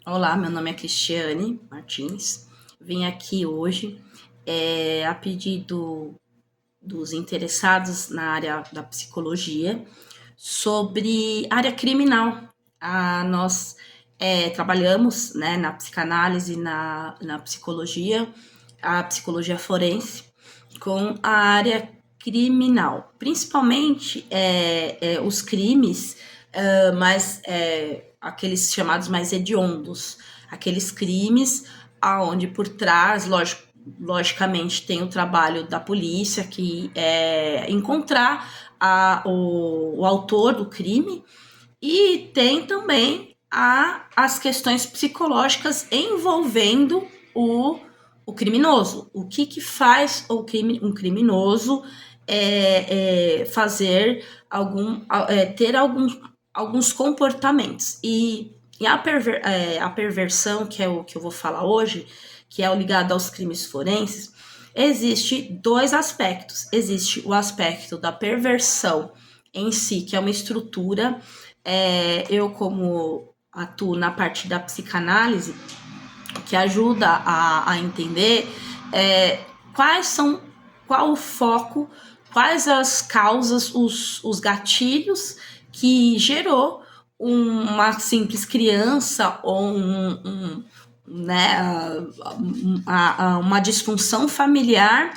Olá, meu nome é Cristiane Martins. Vim aqui hoje a pedido dos interessados na área da psicologia sobre área criminal. Nós trabalhamos, né, na psicanálise, na psicologia, a psicologia forense, com a área criminal, principalmente os crimes, aqueles chamados mais hediondos, aqueles crimes aonde por trás, logicamente, tem o trabalho da polícia, que é encontrar o autor do crime, e tem também as questões psicológicas envolvendo o criminoso. O que faz um criminoso fazer ter alguns comportamentos. E a perversão, que é o que eu vou falar hoje, que é o ligado aos crimes forenses, existe dois aspectos. Existe o aspecto da perversão em si, que é uma estrutura. Eu, como atuo na parte da psicanálise, que ajuda a entender qual o foco, quais as causas, os gatilhos que gerou uma simples criança ou uma disfunção familiar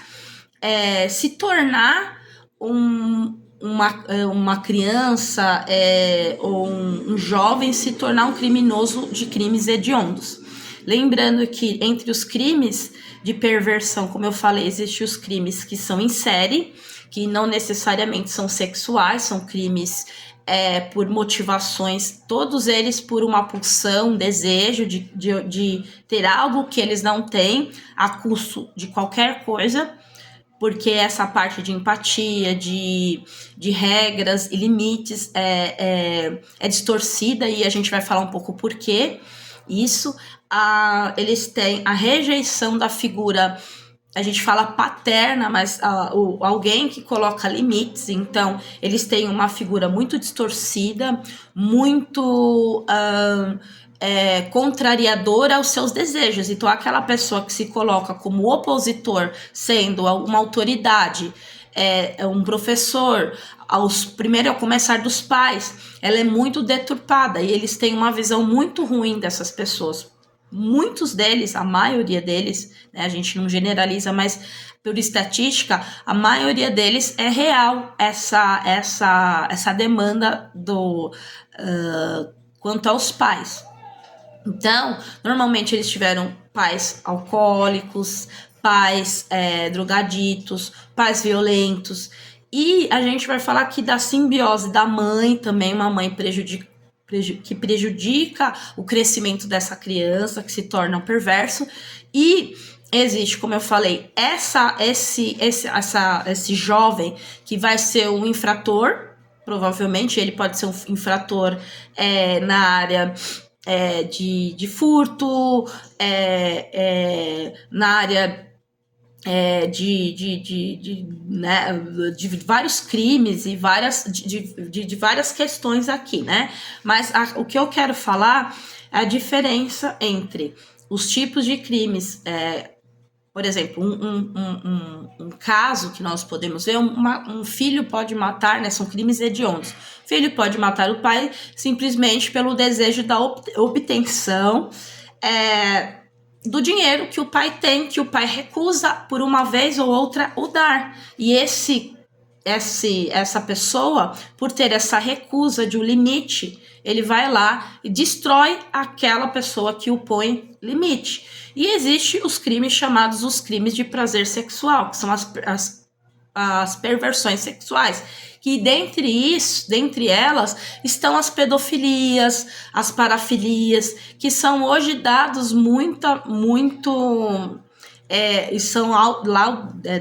se tornar uma criança ou um jovem se tornar um criminoso de crimes hediondos. Lembrando que entre os crimes de perversão, como eu falei, existem os crimes que são em série, que não necessariamente são sexuais, são crimes por motivações, todos eles por uma pulsão, desejo de ter algo que eles não têm, a custo de qualquer coisa, porque essa parte de empatia, de regras e limites é distorcida, e a gente vai falar um pouco por quê isso. Eles têm a rejeição da figura, a gente fala paterna, mas alguém que coloca limites. Então eles têm uma figura muito distorcida, muito contrariadora aos seus desejos. Então aquela pessoa que se coloca como opositor, sendo uma autoridade, um professor, primeiro ao começar dos pais, ela é muito deturpada, e eles têm uma visão muito ruim dessas pessoas. Muitos deles, a maioria deles, né, a gente não generaliza, mas por estatística, a maioria deles é real essa demanda quanto aos pais. Então, normalmente eles tiveram pais alcoólicos, pais drogaditos, pais violentos. E a gente vai falar aqui da simbiose da mãe, também uma mãe que prejudica o crescimento dessa criança, que se torna um perverso. E existe, como eu falei, esse jovem que vai ser um infrator. Provavelmente ele pode ser um infrator na área de furto, na área de vários crimes e de várias questões aqui, né? Mas o que eu quero falar é a diferença entre os tipos de crimes. Por exemplo, um caso que nós podemos ver, um filho pode matar, né? São crimes hediondos. Filho pode matar o pai simplesmente pelo desejo da obtenção do dinheiro que o pai tem, que o pai recusa por uma vez ou outra o dar. E essa pessoa, por ter essa recusa de um limite, ele vai lá e destrói aquela pessoa que o põe limite. E existe os crimes chamados os crimes de prazer sexual, que são as perversões sexuais, que dentre elas estão as pedofilias, as parafilias, que são hoje dados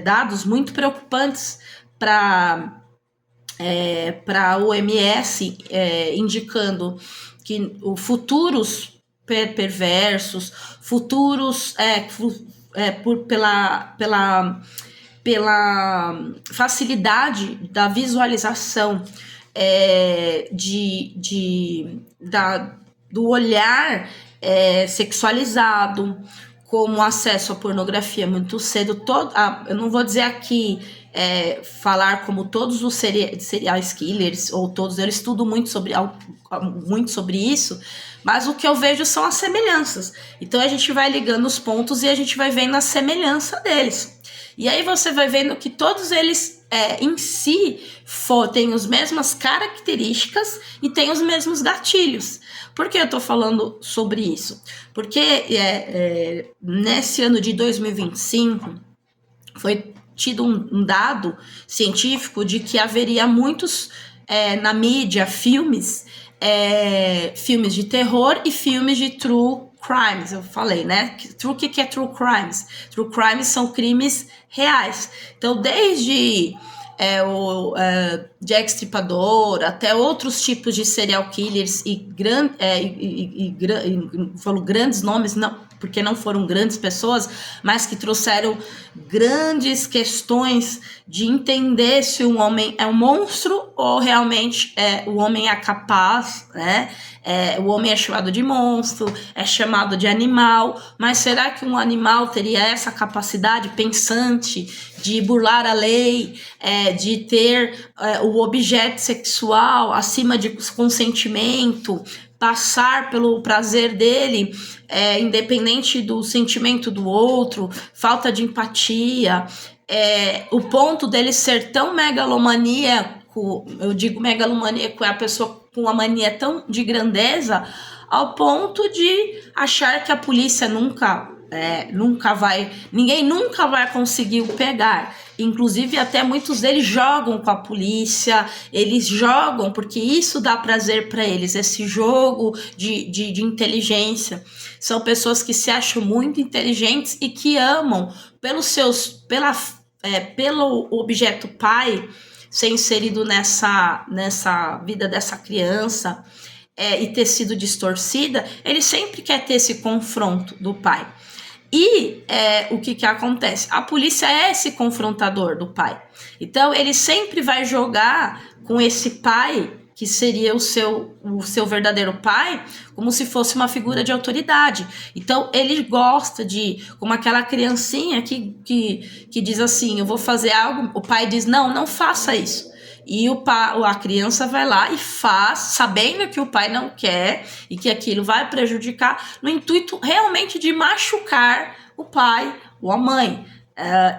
dados muito preocupantes para a OMS, indicando que futuros perversos, futuros pela facilidade da visualização do olhar sexualizado, como acesso à pornografia muito cedo. Eu não vou dizer aqui falar como todos os serial killers, ou todos, eu estudo muito sobre isso, mas o que eu vejo são as semelhanças. Então a gente vai ligando os pontos e a gente vai vendo a semelhança deles. E aí você vai vendo que todos eles em si têm as mesmas características e têm os mesmos gatilhos. Por que eu tô falando sobre isso? Porque nesse ano de 2025 foi tido um dado científico de que haveria muitos na mídia filmes de terror e filmes de true crimes. Eu falei, né? O que é true crimes? True crimes são crimes reais. Então, desde o Jack Stripador, até outros tipos de serial killers falo grandes nomes, não, porque não foram grandes pessoas, mas que trouxeram grandes questões de entender se um homem é um monstro ou realmente o homem é capaz, né? O homem é chamado de monstro, é chamado de animal, mas será que um animal teria essa capacidade pensante de burlar a lei, de ter o objeto sexual acima de consentimento, passar pelo prazer dele, independente do sentimento do outro, falta de empatia, o ponto dele ser tão megalomaníaco, eu digo megalomaníaco, é a pessoa com uma mania tão de grandeza, ao ponto de achar que a polícia ninguém nunca vai conseguir o pegar. Inclusive, até muitos deles jogam com a polícia, eles jogam porque isso dá prazer para eles, esse jogo de inteligência. São pessoas que se acham muito inteligentes e que amam pelo objeto pai ser inserido nessa vida dessa criança e ter sido distorcida, ele sempre quer ter esse confronto do pai. E o que acontece? A polícia é esse confrontador do pai. Então, ele sempre vai jogar com esse pai, que seria o seu verdadeiro pai, como se fosse uma figura de autoridade. Então, ele gosta como aquela criancinha que diz assim, eu vou fazer algo, o pai diz, não faça isso. E a criança vai lá e faz, sabendo que o pai não quer e que aquilo vai prejudicar, no intuito realmente de machucar o pai ou a mãe.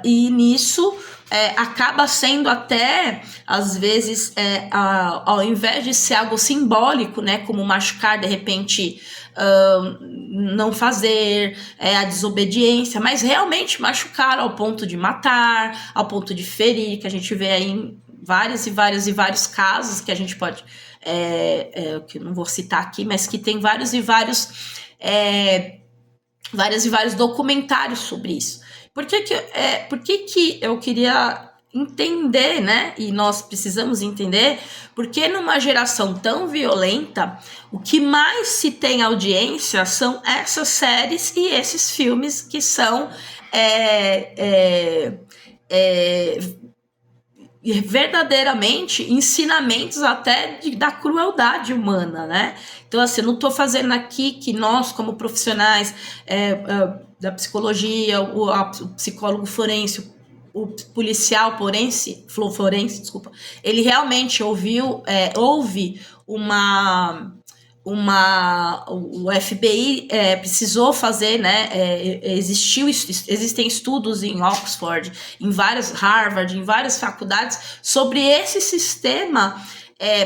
E nisso acaba sendo até, às vezes, ao invés de ser algo simbólico, né, como machucar, de repente, não fazer, a desobediência, mas realmente machucar ao ponto de matar, ao ponto de ferir, que a gente vê aí em vários casos que a gente pode, que eu não vou citar aqui, mas que tem vários e vários documentários sobre isso. Por que eu queria entender, né? E nós precisamos entender, porque numa geração tão violenta, o que mais se tem audiência são essas séries e esses filmes que são verdadeiramente ensinamentos até da crueldade humana, né? Então, assim, eu não estou fazendo aqui que nós, como profissionais da psicologia, o psicólogo forense, o policial forense, desculpa, ele realmente ouve o FBI precisou fazer, né? Existem estudos em Oxford, em Harvard, em várias faculdades sobre esse sistema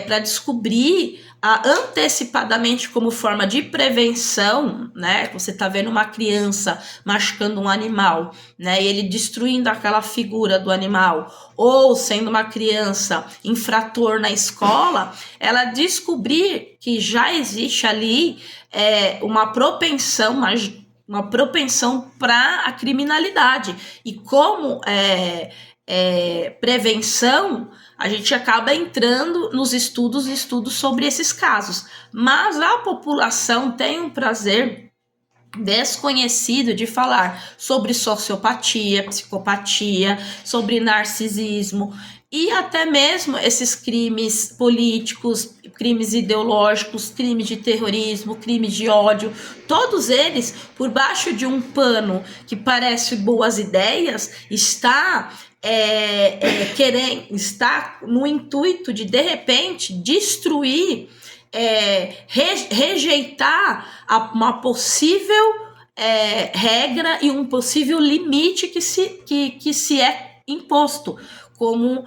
para descobrir antecipadamente como forma de prevenção, né? Você está vendo uma criança machucando um animal, né? E ele destruindo aquela figura do animal, ou sendo uma criança infrator na escola, ela descobrir que já existe ali uma propensão para a criminalidade. E como prevenção, a gente acaba entrando nos estudos sobre esses casos. Mas a população tem um prazer desconhecido de falar sobre sociopatia, psicopatia, sobre narcisismo. e até mesmo esses crimes políticos, crimes ideológicos, crimes de terrorismo, crimes de ódio, todos eles, por baixo de um pano que parece boas ideias, está no intuito de repente, destruir, rejeitar uma possível regra e um possível limite que se é imposto, como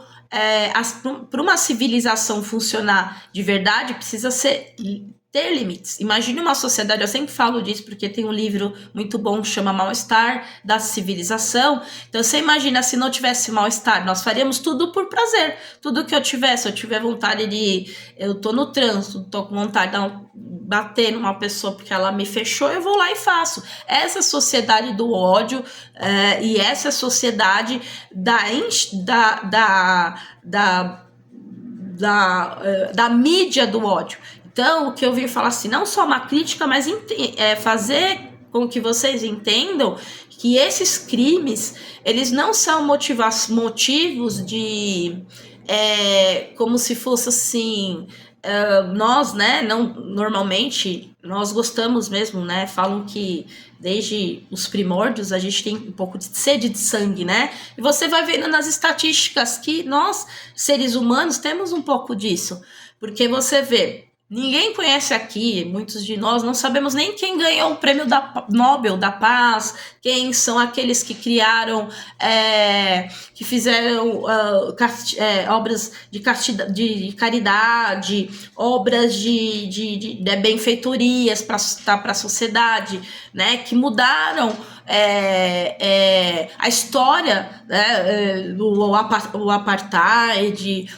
para uma civilização funcionar de verdade, precisa ter limites. Imagine uma sociedade, eu sempre falo disso porque tem um livro muito bom que chama Mal-Estar da Civilização. Então você imagina, se não tivesse mal-estar, nós faríamos tudo por prazer. Tudo que eu tiver vontade eu tô no trânsito, tô com vontade de bater numa pessoa porque ela me fechou, eu vou lá e faço. Essa sociedade do ódio e essa sociedade da mídia do ódio. Então, o que eu vim falar assim, não só uma crítica, mas fazer com que vocês entendam que esses crimes, eles não são motivos de... como se fosse assim... nós, né, não, normalmente, nós gostamos mesmo, né, falam que desde os primórdios a gente tem um pouco de sede de sangue, né, e você vai vendo nas estatísticas que nós, seres humanos, temos um pouco disso, porque você vê, ninguém conhece aqui, muitos de nós não sabemos nem quem ganhou o prêmio Nobel da Paz, quem são aqueles que criaram, que fizeram obras de caridade, obras de benfeitorias para a sociedade, né, que mudaram a história, né, o apartheid,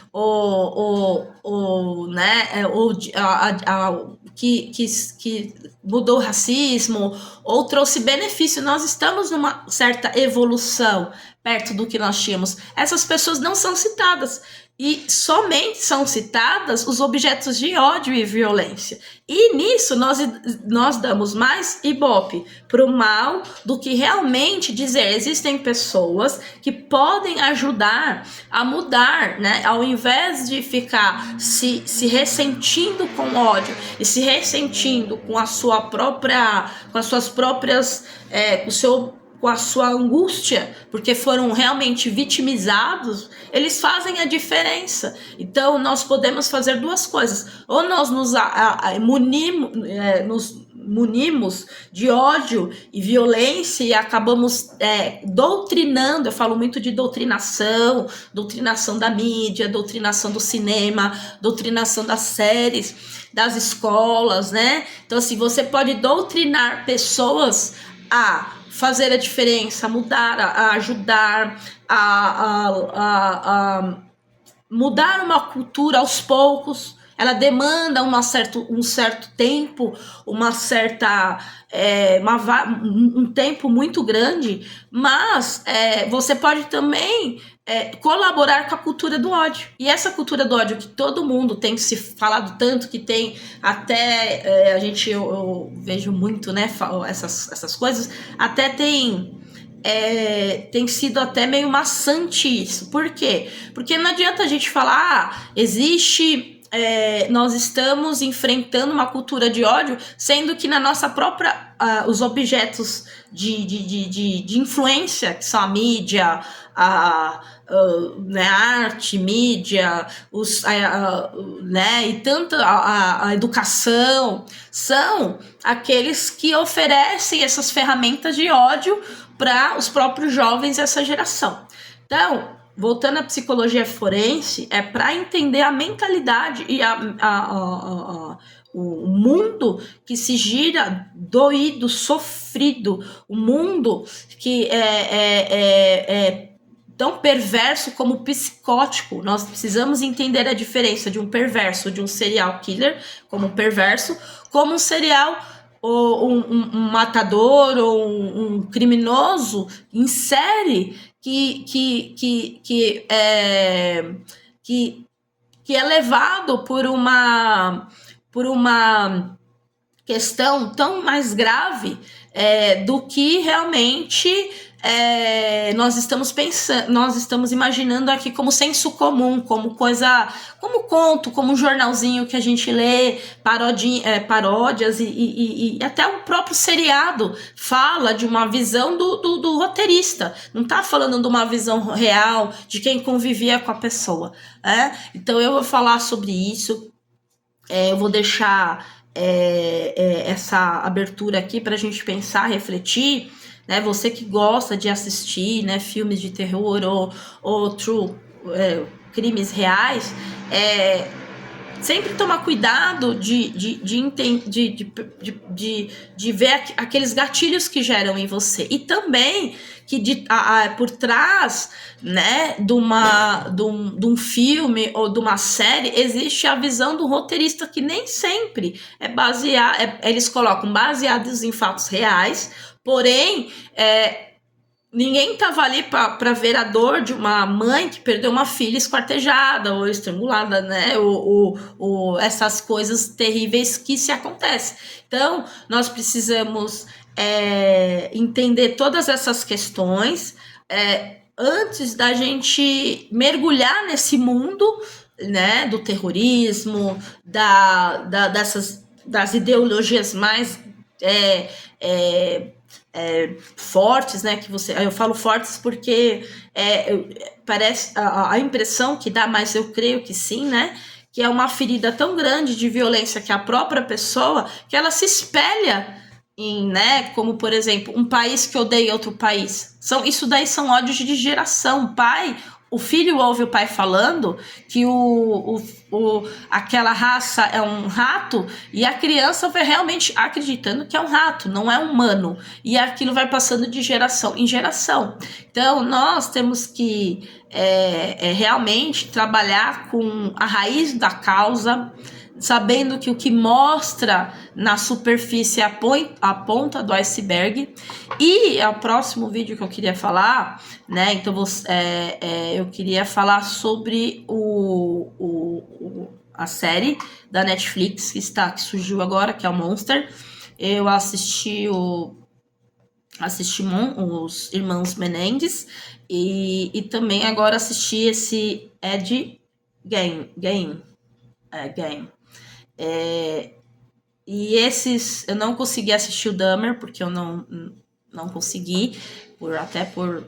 que mudou o racismo ou trouxe benefício. Nós estamos numa certa evolução perto do que nós tínhamos. Essas pessoas não são citadas. E somente são citadas os objetos de ódio e violência. E nisso nós damos mais ibope para o mal do que realmente dizer, existem pessoas que podem ajudar a mudar, né? Ao invés de ficar se ressentindo com ódio e se ressentindo com a sua própria, com as suas próprias, com a sua angústia, porque foram realmente vitimizados, eles fazem a diferença. Então, nós podemos fazer duas coisas. Ou nós nos munimos de ódio e violência e acabamos doutrinando, eu falo muito de doutrinação da mídia, doutrinação do cinema, doutrinação das séries, das escolas, né? Então, assim, você pode doutrinar pessoas a fazer a diferença, mudar, a ajudar, a mudar uma cultura aos poucos. Ela demanda um certo tempo, um tempo muito grande, mas você pode também colaborar com a cultura do ódio. E essa cultura do ódio que todo mundo tem se falado tanto, que tem até, eu vejo muito, né, essas coisas, até tem sido até meio maçante isso. Por quê? Porque não adianta a gente falar, nós estamos enfrentando uma cultura de ódio, sendo que na nossa própria, os objetos de influência, que são a mídia, a arte, mídia, e tanto a educação, são aqueles que oferecem essas ferramentas de ódio para os próprios jovens dessa geração. Então, voltando à psicologia forense, é para entender a mentalidade e o mundo que se gira doído, sofrido, o mundo que é tão perverso como psicótico. Nós precisamos entender a diferença de um perverso, de um serial killer, como um perverso, como um serial, ou um matador, ou um criminoso em série que é levado por uma questão tão mais grave do que realmente nós estamos pensando, nós estamos imaginando aqui como senso comum, como coisa, como conto, como um jornalzinho que a gente lê, paródias e até o próprio seriado fala de uma visão do roteirista, não tá falando de uma visão real de quem convivia com a pessoa. Então eu vou falar sobre isso, eu vou deixar essa abertura aqui para a gente pensar, refletir, né? Você que gosta de assistir, né, filmes de terror ou true, crimes reais, sempre tomar cuidado de ver aqueles gatilhos que geram em você. E também que por trás, né, de um filme ou de uma série, existe a visão do roteirista, que nem sempre é baseada, eles colocam baseados em fatos reais, porém, ninguém estava ali para ver a dor de uma mãe que perdeu uma filha esquartejada ou estrangulada, né? Ou essas coisas terríveis que se acontecem. Então, nós precisamos entender todas essas questões antes da gente mergulhar nesse mundo, né? Do terrorismo, das ideologias mais fortes, né? Eu falo fortes porque parece a impressão que dá, mas eu creio que sim, né? Que é uma ferida tão grande de violência que a própria pessoa, que ela se espelha em, né? Como, por exemplo, um país que odeia outro país. Isso daí são ódios de geração. O filho ouve o pai falando que aquela raça é um rato, e a criança vai realmente acreditando que é um rato, não é humano. E aquilo vai passando de geração em geração. Então, nós temos que realmente trabalhar com a raiz da causa, sabendo que o que mostra na superfície é a ponta do iceberg. E é o próximo vídeo que eu queria falar, né? Então, eu queria falar sobre a série da Netflix que surgiu agora, que é o Monster. Eu assisti os Irmãos Menendez e também agora assisti esse Ed Gein. E esses eu não consegui assistir o Dahmer, porque eu não consegui, até por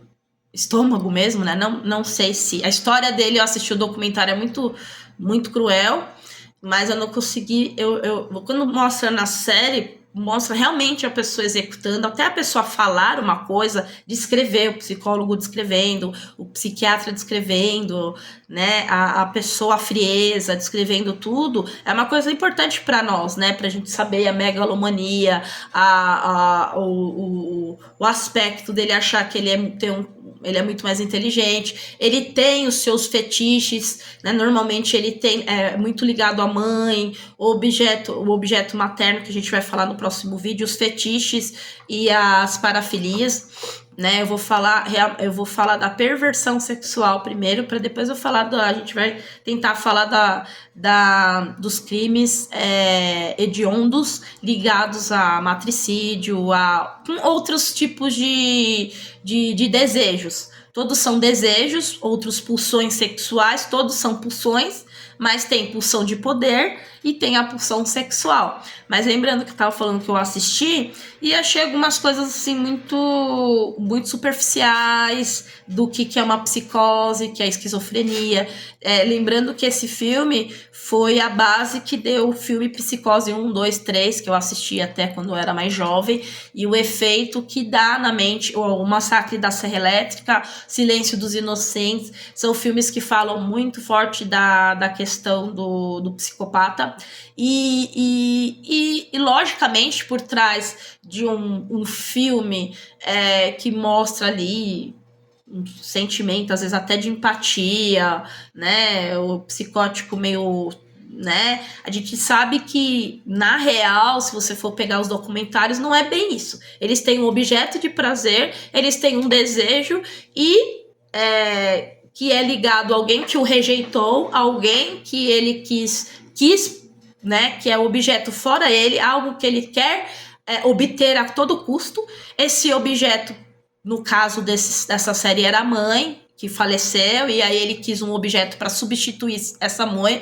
estômago mesmo, né? Não sei se a história dele, eu assisti o documentário, é muito, muito cruel, mas eu não consegui. Quando mostra na série, mostra realmente a pessoa executando, até a pessoa falar uma coisa, descrever, o psicólogo descrevendo, o psiquiatra descrevendo, né, a pessoa, a frieza, descrevendo tudo, é uma coisa importante para nós, né, pra gente saber a megalomania, o aspecto dele achar que ele é muito mais inteligente, ele tem os seus fetiches, né? Normalmente ele é muito ligado à mãe, o objeto materno, que a gente vai falar no próximo vídeo, os fetiches e as parafilias, né? Eu vou falar da perversão sexual primeiro, para depois a gente vai tentar falar dos crimes hediondos ligados a matricídio, com outros tipos de desejos. Todos são desejos, outros pulsões sexuais, todos são pulsões, mas tem pulsão de poder e tem a pulsão sexual. Mas lembrando que eu estava falando que eu assisti e achei algumas coisas assim muito, muito superficiais do que é uma psicose, que é a esquizofrenia. Lembrando que esse filme foi a base que deu o filme Psicose 1, 2, 3, que eu assisti até quando eu era mais jovem, e o efeito que dá na mente, o Massacre da Serra Elétrica, Silêncio dos Inocentes, são filmes que falam muito forte da questão do psicopata, e logicamente por trás de um filme que mostra ali um sentimento, às vezes até de empatia, né, o psicótico meio, né, a gente sabe que na real, se você for pegar os documentários, não é bem isso. Eles têm um objeto de prazer, eles têm um desejo que é ligado a alguém que o rejeitou, alguém que ele quis, né, que é o objeto fora ele, algo que ele quer obter a todo custo. Esse objeto no caso dessa série era a mãe, que faleceu, e aí ele quis um objeto para substituir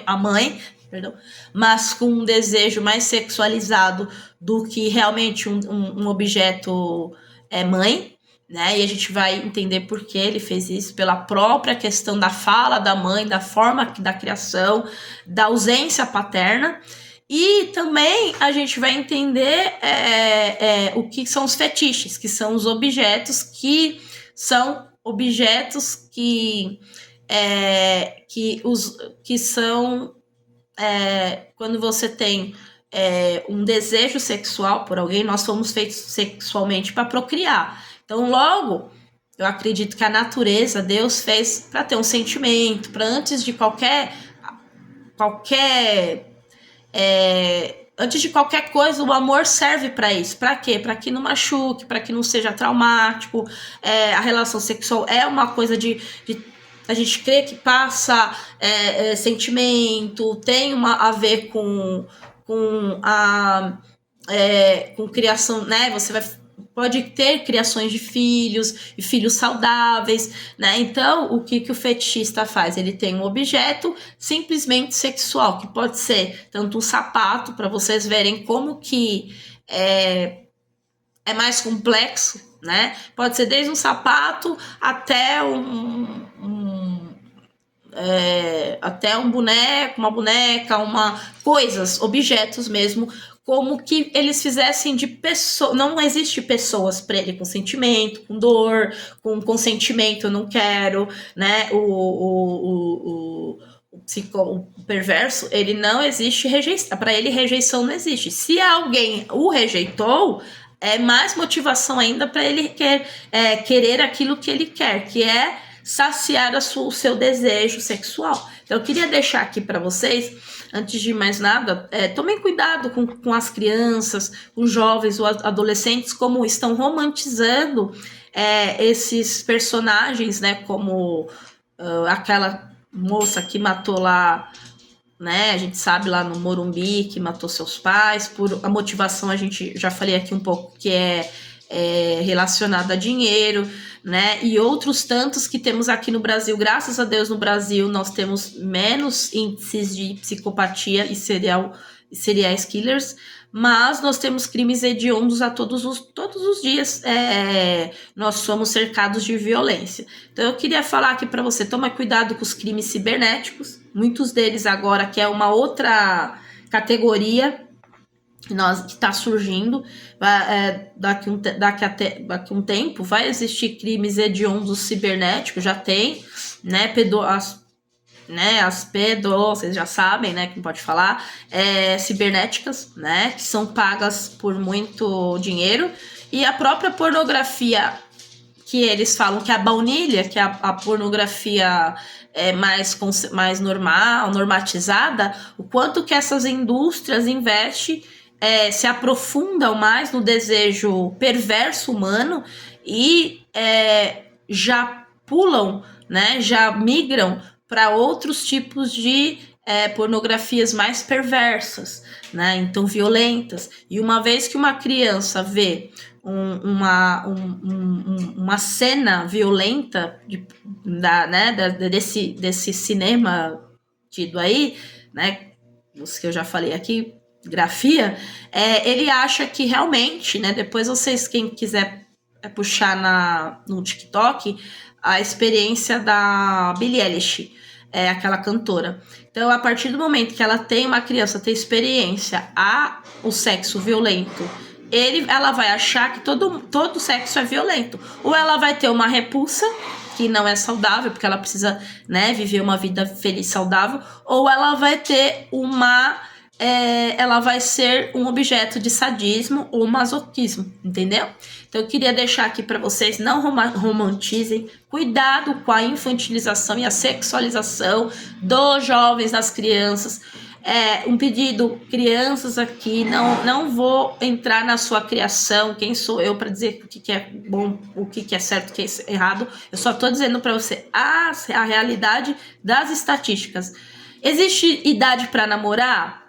a mãe, perdão, mas com um desejo mais sexualizado do que realmente um objeto mãe, né? E a gente vai entender por que ele fez isso, pela própria questão da fala da mãe, da forma da criação, da ausência paterna. E também a gente vai entender o que são os fetiches, que são os objetos que são objetos que são quando você tem um desejo sexual por alguém, nós fomos feitos sexualmente para procriar. Então, logo, eu acredito que a natureza, Deus fez para ter um sentimento, para antes de antes de qualquer coisa, o amor serve para isso. Para quê? Para que não machuque, para que não seja traumático. A relação sexual é uma coisa de a gente crê que passa sentimento, tem a ver com criação, né? Você pode ter criações de filhos, e filhos saudáveis, né? Então, o que o fetichista faz? Ele tem um objeto simplesmente sexual, que pode ser tanto um sapato, para vocês verem como que é mais complexo, né? Pode ser desde um sapato até até um boneco, uma boneca, coisas, objetos mesmo, como que eles fizessem de pessoa. Não existe pessoas para ele com sentimento, com dor, com consentimento, eu não quero, né? O perverso, ele não existe rejeição. Para ele, rejeição não existe. Se alguém o rejeitou, é mais motivação ainda para ele querer aquilo que ele quer, que é saciar o seu desejo sexual. Então, eu queria deixar aqui para vocês, antes de mais nada, tomem cuidado com as crianças, os jovens, os adolescentes, como estão romantizando esses personagens, né? Como aquela moça que matou lá, né? A gente sabe lá no Morumbi, que matou seus pais, por a motivação, a gente já falei aqui um pouco, que é relacionada a dinheiro, né? E outros tantos que temos aqui no Brasil. Graças a Deus, no Brasil nós temos menos índices de psicopatia e serial killers, mas nós temos crimes hediondos a todos os dias. Nós somos cercados de violência. Então eu queria falar aqui para você, toma cuidado com os crimes cibernéticos, muitos deles agora, que é uma outra categoria que está surgindo. Daqui um tempo vai existir crimes hediondos cibernéticos, já tem, né? Vocês já sabem, né? Que pode falar, cibernéticas, né? Que são pagas por muito dinheiro. E a própria pornografia, que eles falam que é a baunilha, que é a pornografia mais normal, normatizada, o quanto que essas indústrias investem, se aprofundam mais no desejo perverso humano e já pulam, né, já migram para outros tipos de pornografias mais perversas, né, então violentas. E uma vez que uma criança vê uma cena violenta desse cinema tido aí, né, os que eu já falei aqui, grafia, ele acha que realmente, né, depois vocês, quem quiser puxar no TikTok, a experiência da Billie Eilish, aquela cantora. Então, a partir do momento que ela tem uma criança, tem experiência o sexo violento, ela vai achar que todo sexo é violento. Ou ela vai ter uma repulsa, que não é saudável, porque ela precisa, né, viver uma vida feliz, saudável, ou ela vai ter ela vai ser um objeto de sadismo ou masoquismo, entendeu? Então eu queria deixar aqui para vocês, não romantizem, cuidado com a infantilização e a sexualização dos jovens, das crianças. Um pedido, crianças aqui, não vou entrar na sua criação, quem sou eu para dizer o que é bom, o que é certo, o que é errado. Eu só estou dizendo para você a realidade das estatísticas. Existe idade para namorar?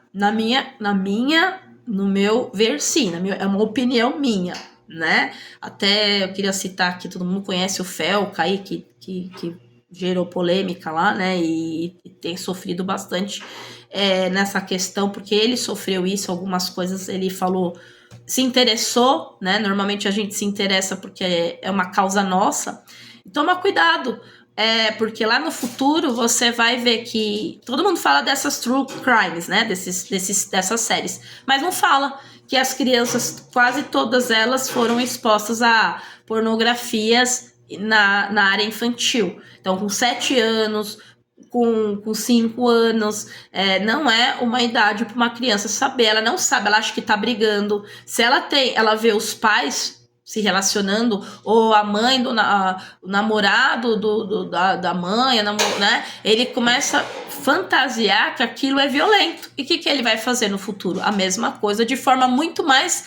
No meu ver, sim, é uma opinião minha. né? Até eu queria citar que todo mundo conhece o Fel, Kaique, que gerou polêmica lá, né? E tem sofrido bastante nessa questão, porque ele sofreu isso, algumas coisas ele falou, se interessou, né? Normalmente a gente se interessa porque é uma causa nossa. E toma cuidado, porque lá no futuro você vai ver que todo mundo fala dessas true crimes, né? Dessas séries, mas não fala que as crianças, quase todas elas, foram expostas a pornografias na área infantil. Então, com 7 anos, com 5 anos, não é uma idade para uma criança saber. Ela não sabe, ela acha que tá brigando. Se ela vê os pais se relacionando, ou a mãe o namorado da mãe, né? Ele começa a fantasiar que aquilo é violento. E o que ele vai fazer no futuro? A mesma coisa, de forma muito mais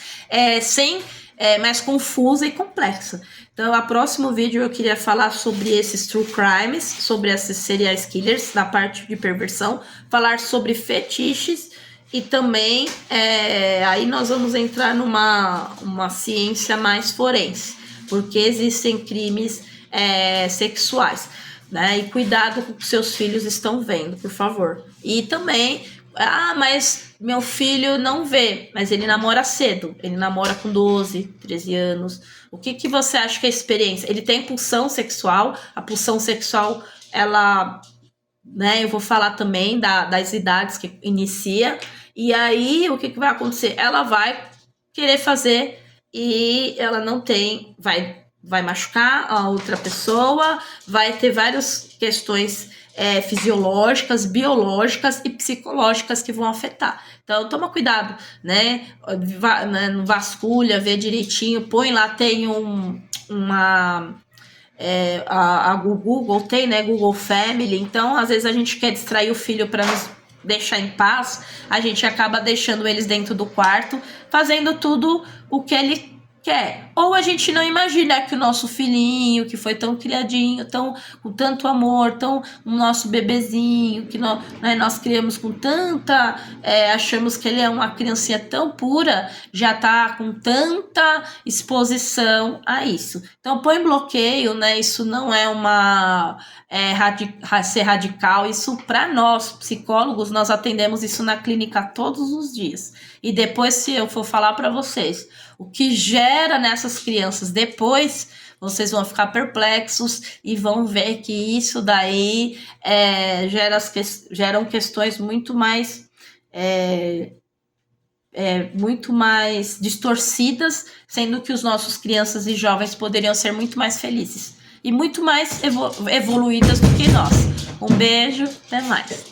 mais confusa e complexa. Então, no próximo vídeo eu queria falar sobre esses true crimes, sobre esses serial killers, na parte de perversão, falar sobre fetiches e também aí nós vamos entrar numa ciência mais forense, porque existem crimes sexuais, né? E cuidado com o que seus filhos estão vendo, por favor. E também, mas meu filho não vê, mas ele namora cedo, ele namora com 12, 13 anos. O que você acha que é a experiência? Ele tem pulsão sexual, a pulsão sexual, ela, né, eu vou falar também das idades que inicia, e aí o que vai acontecer? Ela vai querer fazer e ela não tem, vai machucar a outra pessoa, vai ter várias questões fisiológicas, biológicas e psicológicas que vão afetar. Então, toma cuidado, né? Não vasculha, vê direitinho, põe lá, tem a Google tem, né? Google Family. Então, às vezes a gente quer distrair o filho para nos deixar em paz, a gente acaba deixando eles dentro do quarto, fazendo tudo o que ele quer. Ou a gente não imagina que o nosso filhinho, que foi tão criadinho, com tanto amor, o nosso bebezinho, que nós criamos com tanta... achamos que ele é uma criancinha tão pura, já tá com tanta exposição a isso. Então, põe bloqueio, né? Isso não é ser radical. Isso, para nós, psicólogos, nós atendemos isso na clínica todos os dias. E depois, se eu for falar para vocês o que gera nessas crianças depois, vocês vão ficar perplexos e vão ver que isso daí geram questões muito mais muito mais distorcidas, sendo que os nossos crianças e jovens poderiam ser muito mais felizes e muito mais evoluídas do que nós. Um beijo, até mais.